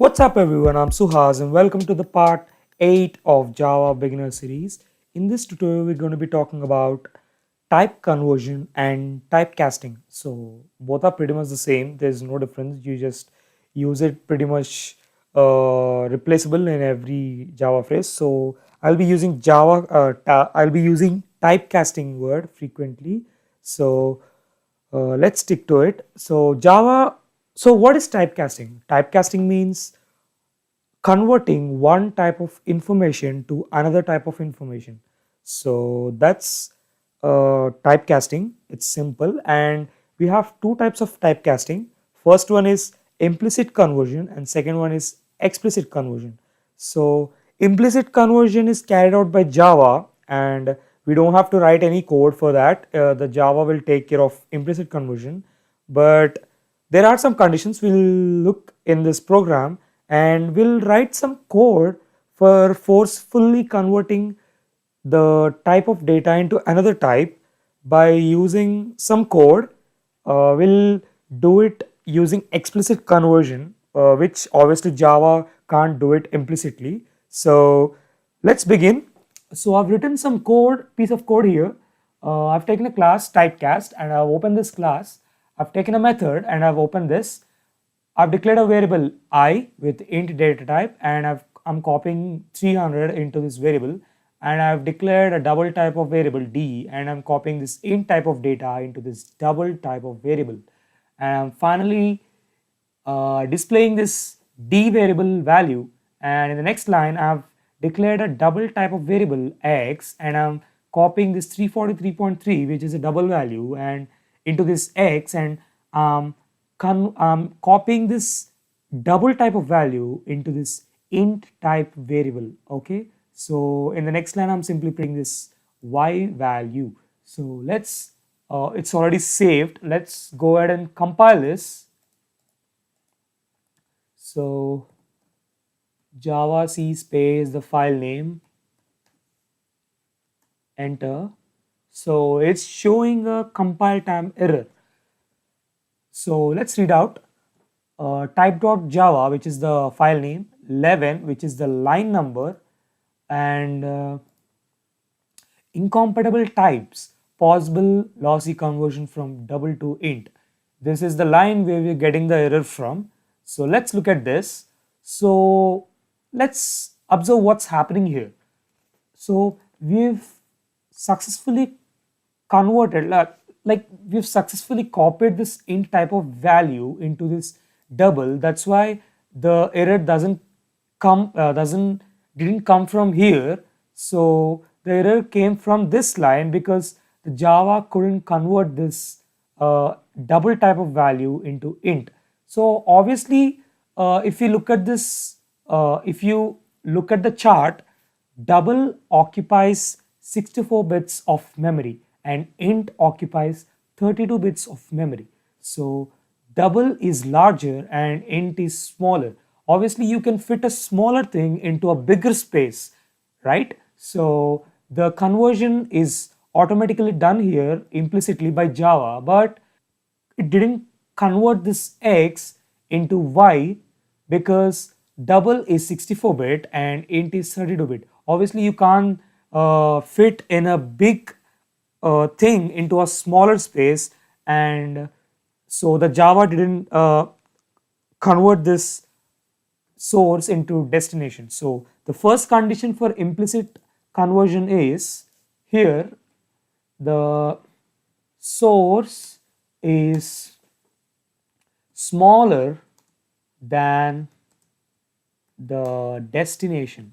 What's up everyone, I'm Suhas and welcome to the part 8 of Java Beginner series. In this tutorial we're going to be talking about type conversion and typecasting. So both are pretty much the same, there's no difference, you just use it pretty much replaceable in every Java phrase. So I'll be using I'll be using typecasting word frequently. So let's stick to it. So what is typecasting? Typecasting means converting one type of information to another type of information. So that's typecasting. It's simple, and we have two types of typecasting. First one is implicit conversion, and second one is explicit conversion. So implicit conversion is carried out by Java, and we don't have to write any code for that. The Java will take care of implicit conversion, but there are some conditions we'll look in this program, and we'll write some code for forcefully converting the type of data into another type by using some code. We'll do it using explicit conversion, which obviously Java can't do it implicitly. So let's begin. So I've written some piece of code here. I've taken a class typecast and I've opened this class. I've taken a method and I've opened this. I've declared a variable I with int data type, and I'm copying 300 into this variable, and I've declared a double type of variable D, and I'm copying this int type of data into this double type of variable, and I'm finally displaying this D variable value, and in the next line I've declared a double type of variable X, and I'm copying this 343.3, which is a double value, and into this X, and um, copying this double type of value into this int type variable. Okay, so in the next line I'm simply printing this Y value. So let's it's already saved. Let's go ahead and compile this. So Java C space the file name, enter. So it's showing a compile time error. So let's read out type.java, which is the file name, 11, which is the line number, and incompatible types, possible lossy conversion from double to int. This is the line where we're getting the error from. So let's look at this. So let's observe what's happening here. So we've successfully converted, like we've successfully copied this int type of value into this double. That's why the error didn't come from here. So the error came from this line because the Java couldn't convert this double type of value into int. So obviously, if you look at this, if you look at the chart, double occupies 64 bits of memory and int occupies 32 bits of memory. So double is larger and int is smaller. Obviously, you can fit a smaller thing into a bigger space, right? So the conversion is automatically done here implicitly by Java, but it didn't convert this X into Y because double is 64-bit and int is 32-bit. Obviously, you can't fit in a big thing into a smaller space, and so the Java didn't convert this source into destination. So the first condition for implicit conversion is here the source is smaller than the destination.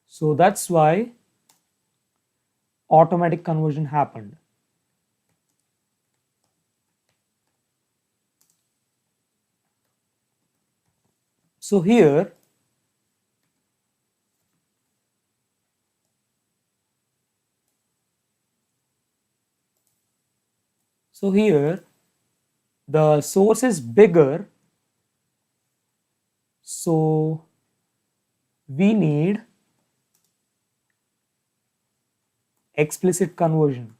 So that's why automatic conversion happened. So here the source is bigger, so we need explicit conversion.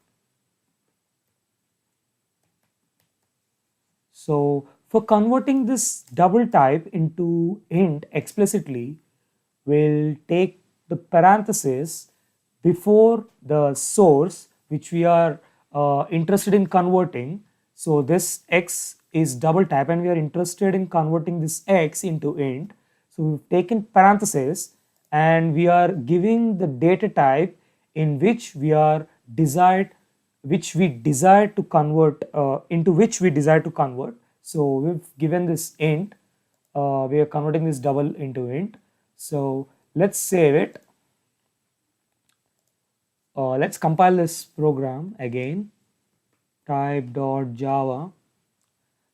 So For converting this double type into int explicitly, we'll take the parenthesis before the source which we are interested in converting. So this x is double type and we are interested in converting this x into int. So we've taken parenthesis and we are giving the data type in which we are desired, which we desire to convert, into which we desire to convert. So we've given this int, we are converting this double into int. So let's save it. Let's compile this program again. Type.java.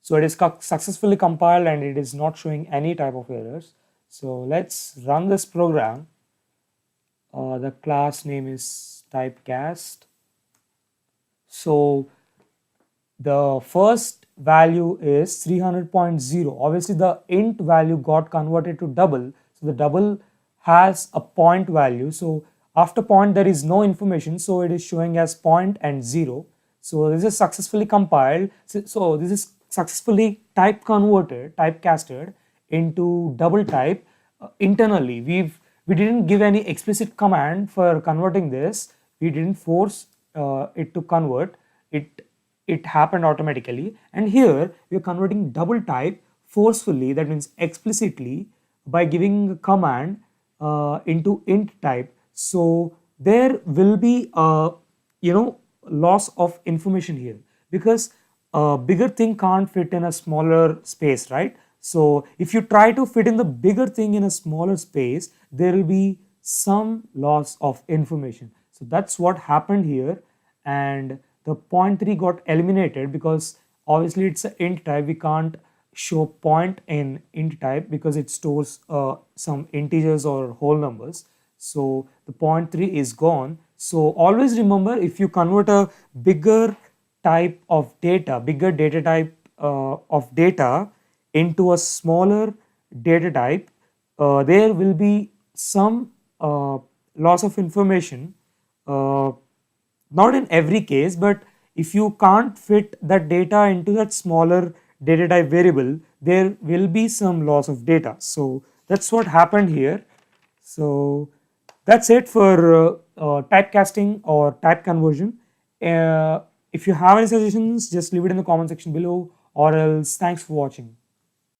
So it is successfully compiled and it is not showing any type of errors. So let's run this program. The class name is typecast. So the first value is 300.0. Obviously the int value got converted to double. So the double has a point value. So after point there is no information. So it is showing as point and 0. So this is successfully compiled. So this is successfully type converted, typecasted into double type internally. We didn't give any explicit command for converting this. We didn't force it to convert. It happened automatically. And here we are converting double type forcefully, that means explicitly, by giving a command into int type. So there will be a loss of information here, because a bigger thing can't fit in a smaller space, right? So if you try to fit in the bigger thing in a smaller space, there will be some loss of information. So that's what happened here, and the point 3 got eliminated because obviously it's an int type. We can't show point in int type because it stores some integers or whole numbers. So the point 3 is gone. So always remember, if you convert a bigger type of data, bigger data type of data into a smaller data type, there will be some loss of information. Not in every case, but if you can't fit that data into that smaller data type variable, there will be some loss of data. So that's what happened here. So that's it for typecasting or type conversion. If you have any suggestions, just leave it in the comment section below, or else thanks for watching.